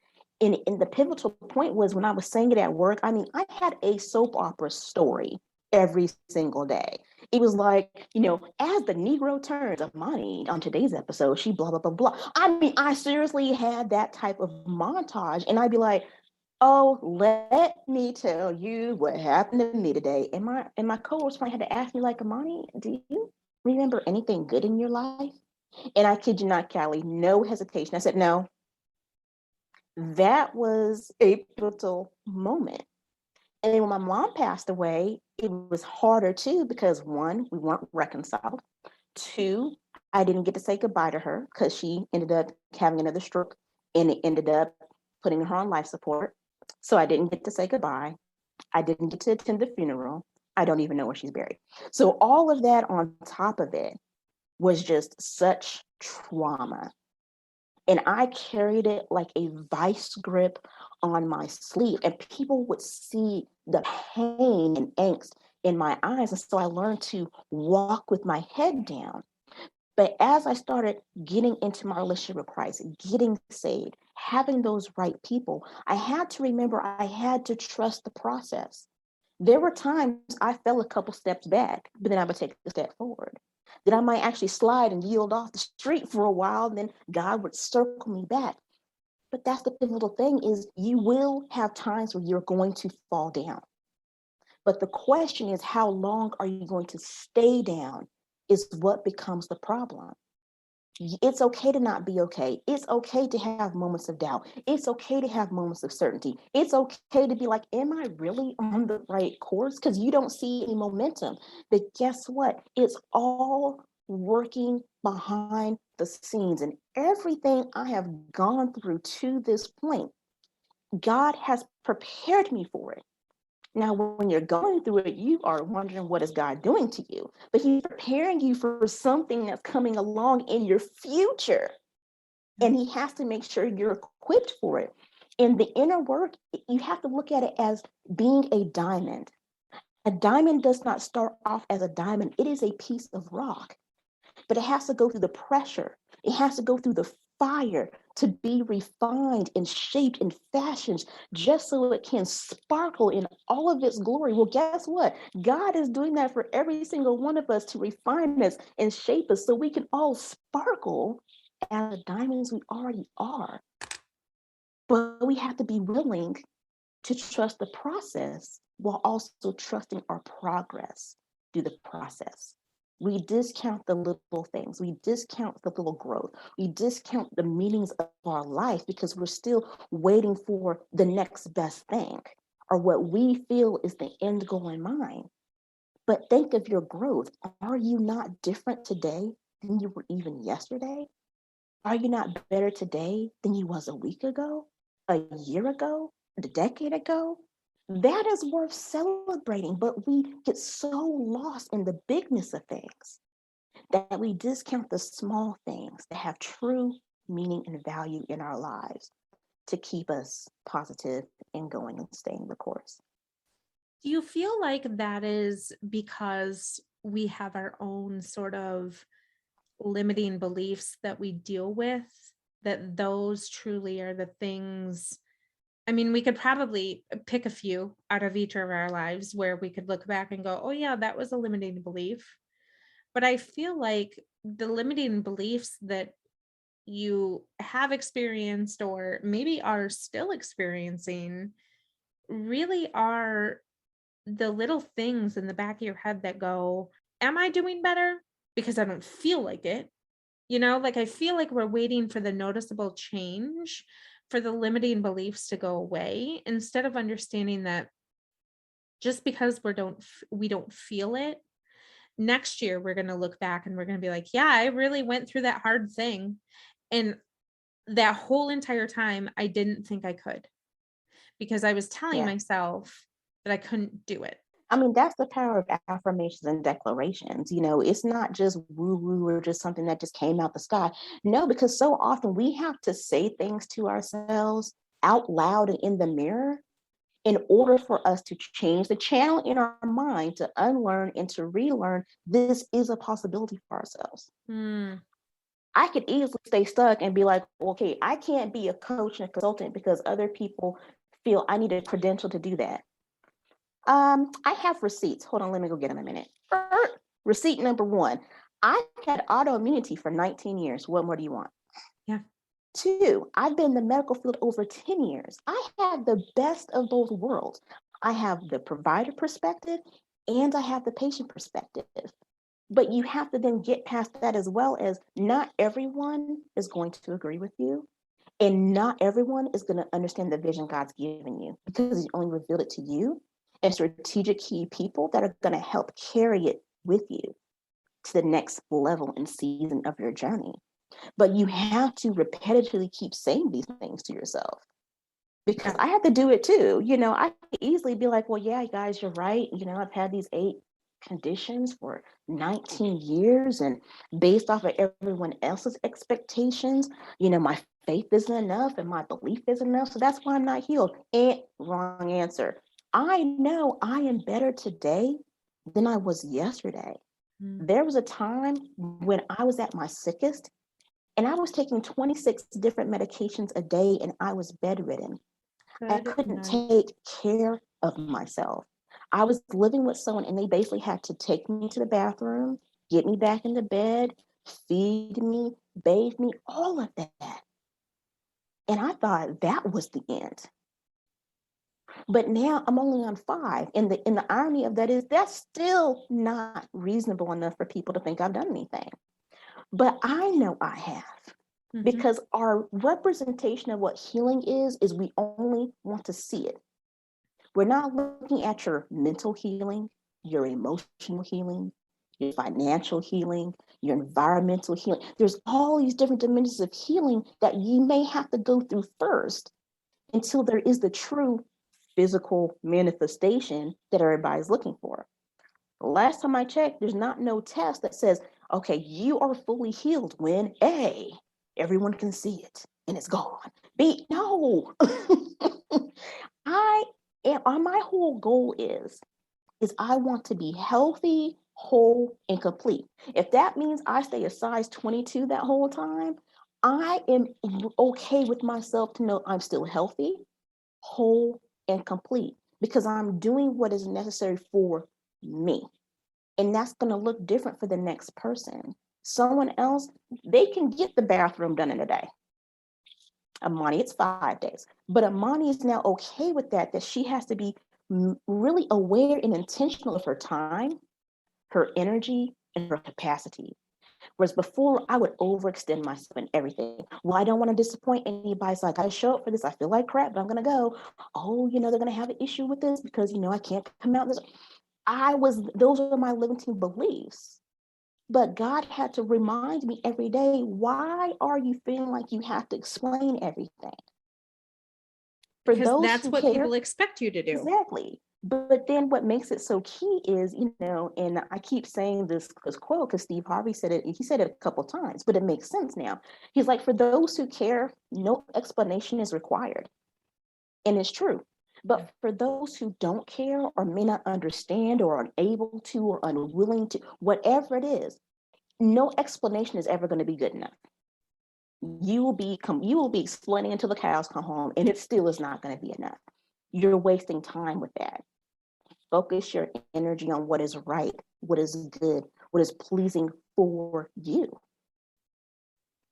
And the pivotal point was when I was saying it at work, I mean, I had a soap opera story every single day. It was like, as the Negro turns of Imani on today's episode, she blah, blah, blah, blah. I mean, I seriously had that type of montage. And I'd be like, oh, let me tell you what happened to me today. And my coworkers had to ask me, like, Imani, do you remember anything good in your life? And I kid you not, Callie, no hesitation. I said, no. That was a pivotal moment. And then when my mom passed away, it was harder too, because 1, we weren't reconciled. 2, I didn't get to say goodbye to her because she ended up having another stroke, and it ended up putting her on life support. So I didn't get to say goodbye. I didn't get to attend the funeral. I don't even know where she's buried. So all of that on top of it was just such trauma. And I carried it like a vice grip on my sleeve, and people would see the pain and angst in my eyes. And so I learned to walk with my head down. But as I started getting into my relationship with Christ, getting saved, having those right people, I had to remember I had to trust the process. There were times I fell a couple steps back, but then I would take a step forward. Then I might actually slide and yield off the street for a while, and then God would circle me back. But that's the pivotal thing, is you will have times where you're going to fall down. But the question is, how long are you going to stay down is what becomes the problem. It's okay to not be okay. It's okay to have moments of doubt. It's okay to have moments of certainty. It's okay to be like, am I really on the right course? Because you don't see any momentum. But guess what? It's all working behind the scenes. And everything I have gone through to this point, God has prepared me for it. Now, when you're going through it, you are wondering, what is God doing to you? But he's preparing you for something that's coming along in your future. And he has to make sure you're equipped for it. In the inner work, you have to look at it as being a diamond. A diamond does not start off as a diamond. It is a piece of rock, but it has to go through the pressure. It has to go through the fire to be refined and shaped and fashioned just so it can sparkle in all of its glory. Well, guess what? God is doing that for every single one of us to refine us and shape us so we can all sparkle as the diamonds we already are. But we have to be willing to trust the process while also trusting our progress through the process. We discount the little things. We discount the little growth. We discount the meanings of our life because we're still waiting for the next best thing or what we feel is the end goal in mind. But think of your growth. Are you not different today than you were even yesterday? Are you not better today than you was a week ago, a year ago, a decade ago? That is worth celebrating, but we get so lost in the bigness of things that we discount the small things that have true meaning and value in our lives to keep us positive and going and staying the course. Do you feel like that is because we have our own sort of limiting beliefs that we deal with, that those truly are the things? I mean, we could probably pick a few out of each of our lives where we could look back and go, oh yeah, that was a limiting belief. But I feel like the limiting beliefs that you have experienced or maybe are still experiencing really are the little things in the back of your head that go, am I doing better? Because I don't feel like it. Like I feel like we're waiting for the noticeable change, for the limiting beliefs to go away, instead of understanding that just because we don't feel it, next year we're going to look back and we're going to be like, yeah, I really went through that hard thing. And that whole entire time, I didn't think I could because I was telling myself that I couldn't do it. I mean, that's the power of affirmations and declarations. It's not just woo-woo or just something that just came out the sky. No, because so often we have to say things to ourselves out loud and in the mirror in order for us to change the channel in our mind to unlearn and to relearn this is a possibility for ourselves. I could easily stay stuck and be like, okay, I can't be a coach and a consultant because other people feel I need a credential to do that. I have receipts. Hold on, let me go get them a minute. Receipt number 1. I had autoimmunity for 19 years. What more do you want? Yeah. 2, I've been in the medical field over 10 years. I have the best of both worlds. I have the provider perspective and I have the patient perspective. But you have to then get past that as well as not everyone is going to agree with you. And not everyone is going to understand the vision God's given you because He's only revealed it to you and strategic key people that are going to help carry it with you to the next level and season of your journey. But you have to repetitively keep saying these things to yourself because I have to do it too. I could easily be like, well, yeah, guys, you're right. I've had these 8 conditions for 19 years and based off of everyone else's expectations, my faith isn't enough and my belief isn't enough. So that's why I'm not healed. And wrong answer. I know I am better today than I was yesterday. There was a time when I was at my sickest and I was taking 26 different medications a day and I was bedridden. I couldn't take care of myself. I was living with someone and they basically had to take me to the bathroom, get me back into bed, feed me, bathe me, all of that. And I thought that was the end. But now I'm only on 5. And the irony of that is that's still not reasonable enough for people to think I've done anything. But I know I have. Mhm. Because our representation of what healing is we only want to see it. We're not looking at your mental healing, your emotional healing, your financial healing, your environmental healing. There's all these different dimensions of healing that you may have to go through first until there is the true physical manifestation that everybody's looking for. The last time I checked, there's not no test that says, okay, you are fully healed when A, everyone can see it and it's gone. B, no. I am, my whole goal is I want to be healthy, whole, and complete. If that means I stay a size 22 that whole time, I am okay with myself to know I'm still healthy, whole, and complete because I'm doing what is necessary for me. And that's going to look different for the next person. Someone else, they can get the bathroom done in a day. Imani, it's 5 days. But Imani is now okay with that, that she has to be really aware and intentional of her time, her energy, and her capacity. Whereas before, I would overextend myself in everything. Well, I don't want to disappoint anybody, so I got to show up for this. I feel like crap, but I'm going to go. Oh, they're going to have an issue with this because, I can't come out. Those are my limiting beliefs. But God had to remind me every day, why are you feeling like you have to explain everything? For Because those that's who what care, people expect you to do. exactly. But then what makes it so key is, and I keep saying this quote because Steve Harvey said it, he said it a couple of times, but it makes sense now. He's like, for those who care, no explanation is required. And it's true. But for those who don't care or may not understand or unable to or unwilling to, whatever it is, no explanation is ever going to be good enough. You will be explaining until the cows come home, and it still is not going to be enough. You're wasting time with that. Focus your energy on what is right, what is good, what is pleasing for you.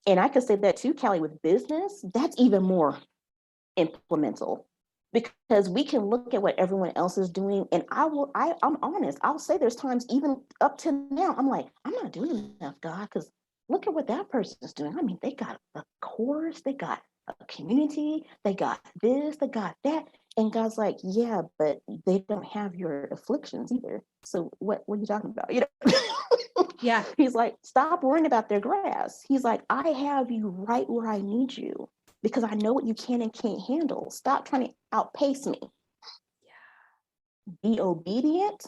And I could say that too, Callie, with business, that's even more implemental because we can look at what everyone else is doing. And I'm honest, I'll say there's times even up to now, I'm like, I'm not doing enough, God, because look at what that person's doing. I mean, they got a course, they got a community, they got this, they got that. And God's like, yeah, but they don't have your afflictions either. So what are you talking about? Yeah. He's like, stop worrying about their grass. He's like, I have you right where I need you because I know what you can and can't handle. Stop trying to outpace me. Yeah. Be obedient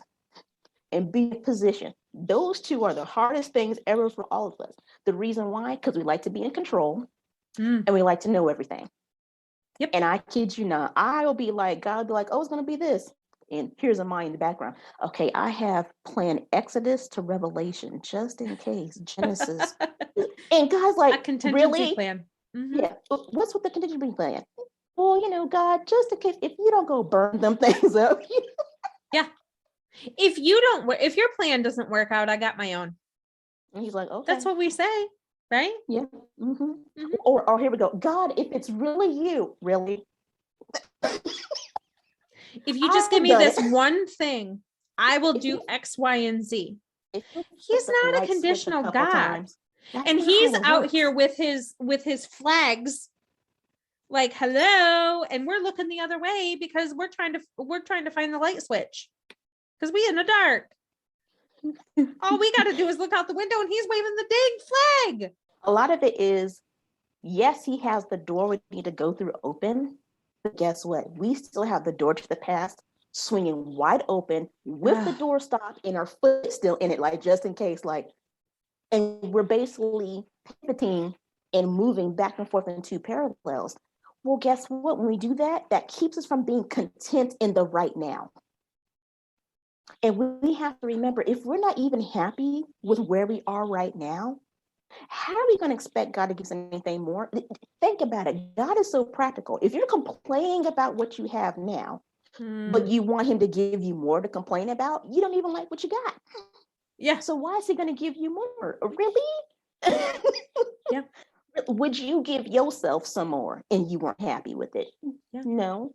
and be in position. Those two are the hardest things ever for all of us. The reason why, because we like to be in control and we like to know everything. Yep. And I kid you not, I'll be like, God will be like, oh, it's going to be this. And here's a mind in the background. Okay, I have planned Exodus to Revelation just in case. Genesis. And God's like, a contingency really? plan. Mm-hmm. Yeah. What's with the contingency plan? Well, God, just in case, if you don't go burn them things up. Yeah. If your plan doesn't work out, I got my own. And he's like, okay. That's what we say, right? Yeah. Mm-hmm. Mm-hmm. Or here we go. God, if it's really you, really? If you just give me this one thing, I will do X, Y, and Z. He's not a conditional God. And he's out here with his flags like, hello, and we're looking the other way because we're trying to find the light switch because we in the dark. All we got to do is look out the window and he's waving the dang flag. A lot of it is, yes, he has the door we need to go through open, but guess what? We still have the door to the past swinging wide open with the door stopped and our foot still in it, like just in case, and we're basically pivoting and moving back and forth in two parallels. Well, guess what? When we do that, that keeps us from being content in the right now. And we have to remember, if we're not even happy with where we are right now, how are we going to expect God to give us anything more? Think about it. God is so practical. If you're complaining about what you have now, but you want him to give you more to complain about, you don't even like what you got. Yeah. So why is he going to give you more? Really? Yeah. Would you give yourself some more and you weren't happy with it? Yeah. No.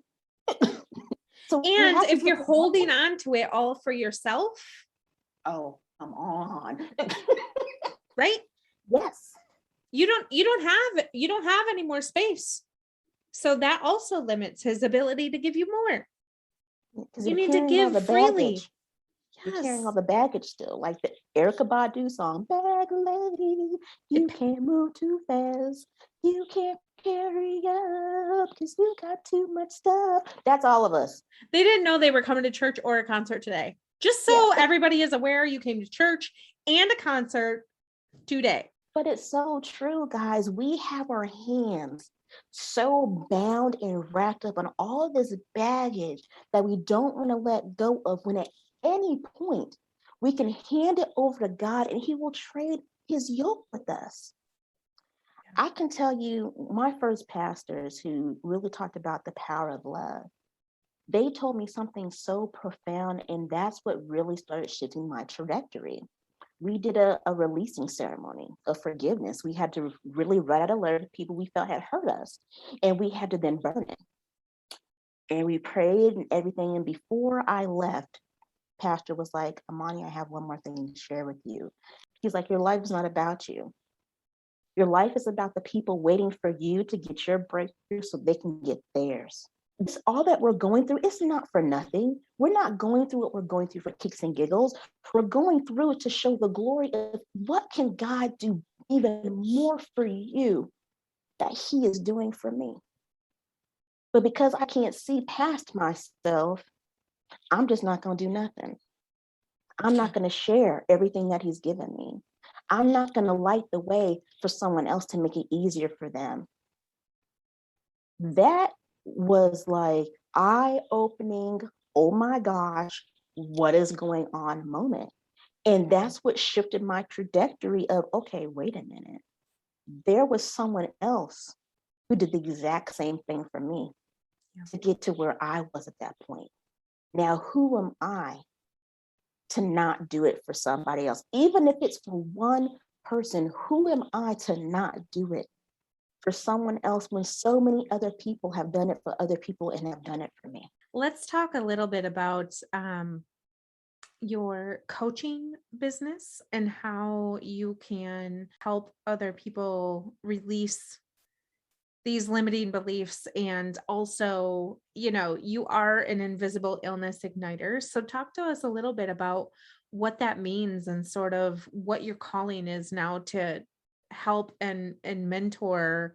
So and if you're holding on to it all for yourself, oh, come on. right? Yes. You don't have any more space. So that also limits his ability to give you more. Because You you're need to carrying all the give freely. baggage. You're Yes. carrying all the baggage still, like the Erykah Badu song, "Bag Lady, you can't move too fast. You can't carry up because you got too much stuff." That's all of us. They didn't know they were coming to church or a concert today. Just so everybody is aware, you came to church and a concert today. But it's so true, guys. We have our hands so bound and wrapped up on all this baggage that we don't want to let go of, when at any point we can hand it over to God and he will trade his yoke with us. I can tell you, my first pastors who really talked about the power of love, they told me something so profound, and that's what really started shifting my trajectory. We did a releasing ceremony of forgiveness. We had to really write out a letter to people we felt had hurt us, and we had to then burn it. And we prayed and everything. And before I left, Pastor was like, "Imani, I have one more thing to share with you." He's like, "Your life is not about you. Your life is about the people waiting for you to get your breakthrough so they can get theirs." It's all that we're going through. It's not for nothing. We're not going through what we're going through for kicks and giggles. We're going through it to show the glory of what can God do even more for you that he is doing for me. But because I can't see past myself, I'm just not going to do nothing. I'm not going to share everything that he's given me. I'm not going to light the way for someone else to make it easier for them. That was like eye-opening, oh my gosh, what is going on moment. And that's what shifted my trajectory of, okay, wait a minute. There was someone else who did the exact same thing for me to get to where I was at that point. Now, who am I to not do it for somebody else? Even if it's for one person, who am I to not do it for someone else when so many other people have done it for other people and have done it for me? Let's talk a little bit about your coaching business and how you can help other people release these limiting beliefs. And also, you are an invisible illness igniter. So talk to us a little bit about what that means and sort of what your calling is now to help and mentor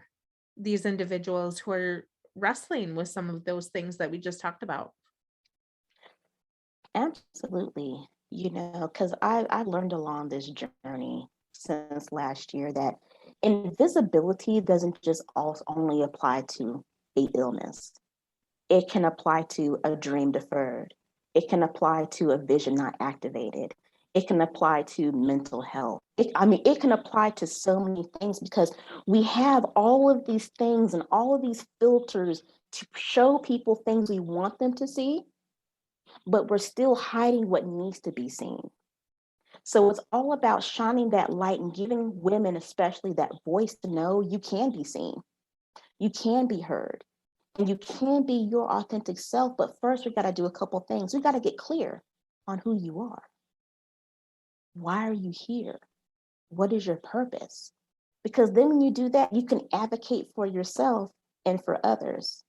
these individuals who are wrestling with some of those things that we just talked about. Absolutely. Because I've learned along this journey since last year that invisibility doesn't just only apply to a illness. It can apply to a dream deferred. It can apply to a vision not activated. It can apply to mental health. It can apply to so many things because we have all of these things and all of these filters to show people things we want them to see, but we're still hiding what needs to be seen. So it's all about shining that light and giving women, especially, that voice to know you can be seen, you can be heard, and you can be your authentic self. But first, we got to do a couple things. We got to get clear on who you are. Why are you here? What is your purpose? Because then when you do that, you can advocate for yourself and for others.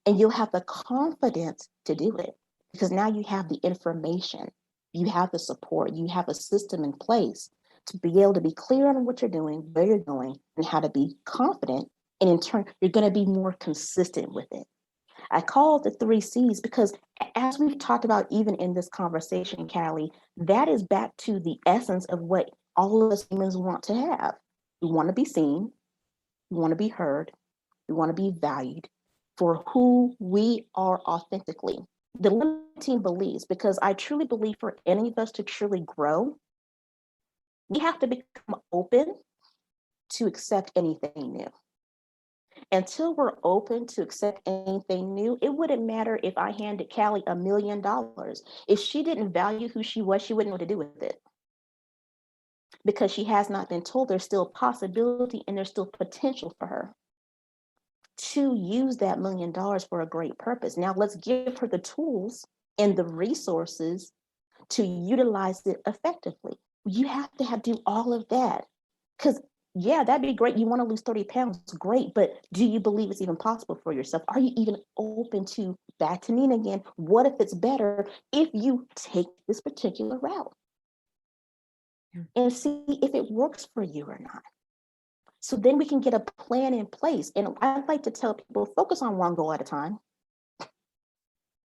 And you'll have the confidence to do it because now you have the information, you have the support, you have a system in place to be able to be clear on what you're doing, where you're going, and how to be confident. And in turn, you're going to be more consistent with it. I call it the 3 C's because, as we've talked about even in this conversation, Callie, that is back to the essence of what all of us humans want to have. We want to be seen, we want to be heard, we want to be valued for who we are authentically. The limiting beliefs, because I truly believe for any of us to truly grow, we have to become open to accept anything new. Until we're open to accept anything new, it wouldn't matter if I handed Callie $1 million. If she didn't value who she was, she wouldn't know what to do with it. Because she has not been told there's still possibility and there's still potential for her to use that $1 million for a great purpose. Now let's give her the tools and the resources to utilize it effectively. You have to do all of that because yeah, that'd be great. You want to lose 30 pounds, great. But do you believe it's even possible for yourself? Are you even open to, back to Nina again, what if it's better if you take this particular route and see if it works for you or not? So then we can get a plan in place. And I like to tell people, focus on one goal at a time.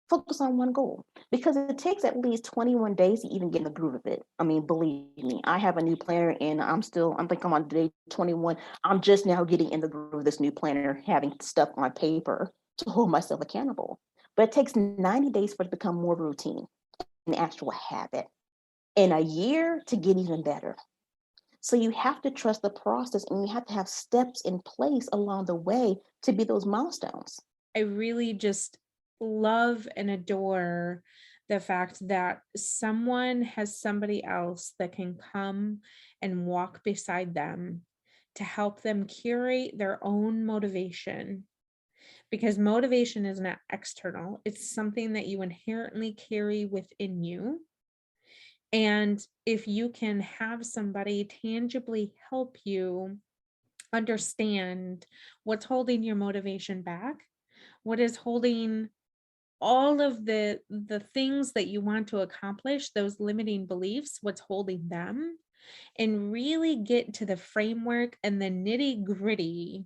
Focus on one goal, because it takes at least 21 days to even get in the groove of it. I mean, believe me, I have a new planner and I think I'm on day 21. I'm just now getting in the groove of this new planner, having stuff on paper to hold myself accountable. But it takes 90 days for it to become more routine, an actual habit, and a year to get even better. So you have to trust the process, and you have to have steps in place along the way to be those milestones. I really just love and adore the fact that someone has somebody else that can come and walk beside them to help them curate their own motivation. Because motivation is not external, it's something that you inherently carry within you. And if you can have somebody tangibly help you understand what's holding your motivation back, what is holding all of the things that you want to accomplish, those limiting beliefs, what's holding them, and really get to the framework and the nitty-gritty,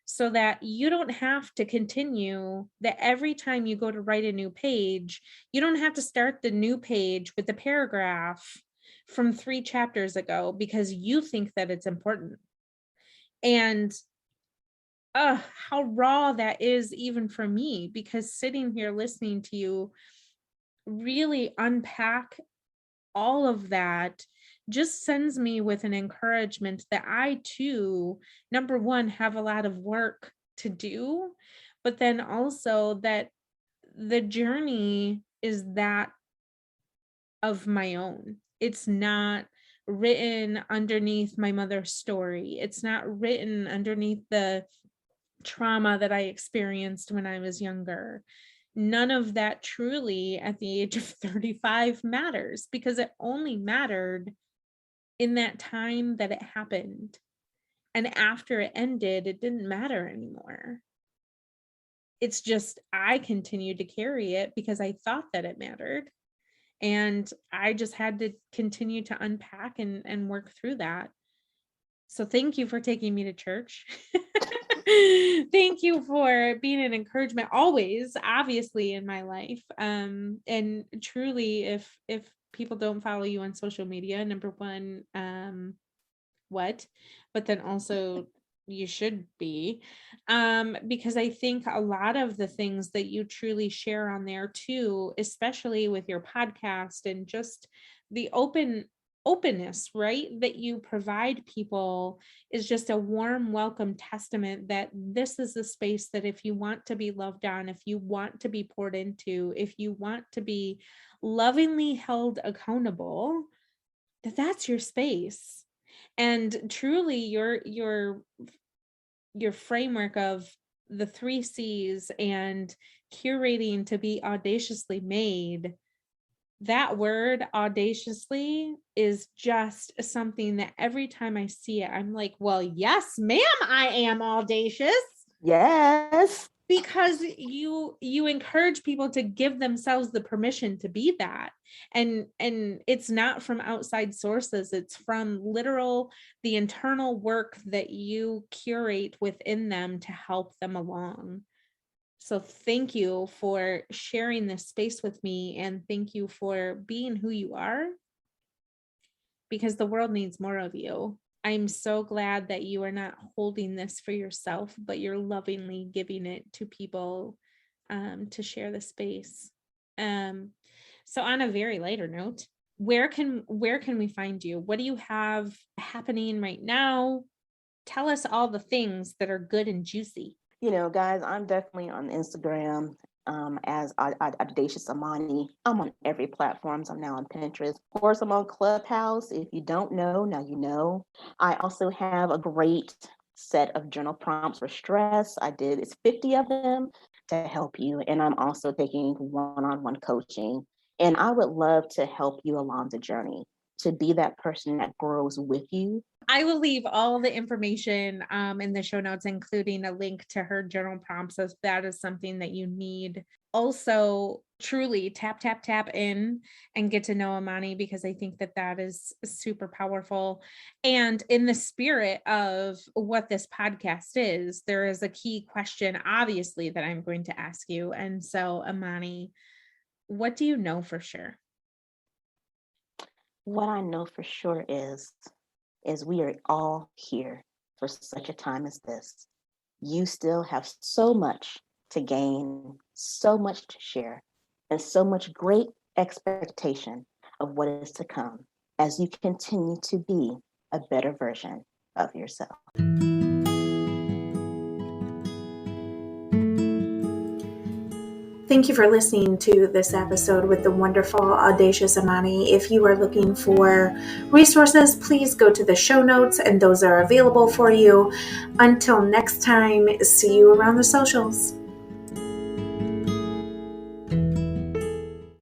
so that you don't have to continue, that every time you go to write a new page, you don't have to start the new page with the paragraph from 3 chapters ago because you think that it's important. And how raw that is, even for me, because sitting here listening to you really unpack all of that just sends me with an encouragement that I too, number one, have a lot of work to do, but then also that the journey is that of my own. It's not written underneath my mother's story. It's not written underneath the trauma that I experienced when I was younger. None of that truly at the age of 35 matters, because it only mattered in that time that it happened. And after it ended, it didn't matter anymore. It's just I continued to carry it because I thought that it mattered. And I just had to continue to unpack and work through that. So thank you for taking me to church. Thank you for being an encouragement always, obviously, in my life. And truly, if people don't follow you on social media, number one, what? But then also you should be, because I think a lot of the things that you truly share on there too, especially with your podcast and just the openness, right, that you provide people, is just a warm welcome testament that this is the space that if you want to be loved on, if you want to be poured into, if you want to be lovingly held accountable, that's your space. And truly your framework of the 3 C's and curating to be audaciously made, that word audaciously is just something that every time I see it, I'm like, well, yes, ma'am, I am audacious. Yes. Because you encourage people to give themselves the permission to be that. And it's not from outside sources, it's from literal the internal work that you curate within them to help them along. So thank you for sharing this space with me, and thank you for being who you are, because the world needs more of you. I'm so glad that you are not holding this for yourself, but you're lovingly giving it to people to share the space. So on a very lighter note, where can we find you? What do you have happening right now? Tell us all the things that are good and juicy. You know, guys, I'm definitely on Instagram as Audacious Imani. I'm on every platform. I'm now on Pinterest. Of course, I'm on Clubhouse. If you don't know, now you know. I also have a great set of journal prompts for stress. It's 50 of them to help you. And I'm also taking one-on-one coaching. And I would love to help you along the journey, to be that person that grows with you I will leave all the information in the show notes, including a link to her journal prompts if that is something that you need. Also, truly tap in and get to know Imani, because I think that that is super powerful. And in the spirit of what this podcast is, there is a key question, obviously, that I'm going to ask you. And so, Imani, what do you know for sure? What I know for sure is we are all here for such a time as this. You still have so much to gain, so much to share, and so much great expectation of what is to come as you continue to be a better version of yourself. Thank you for listening to this episode with the wonderful, audacious Imani. If you are looking for resources, please go to the show notes, and those are available for you. Until next time, see you around the socials.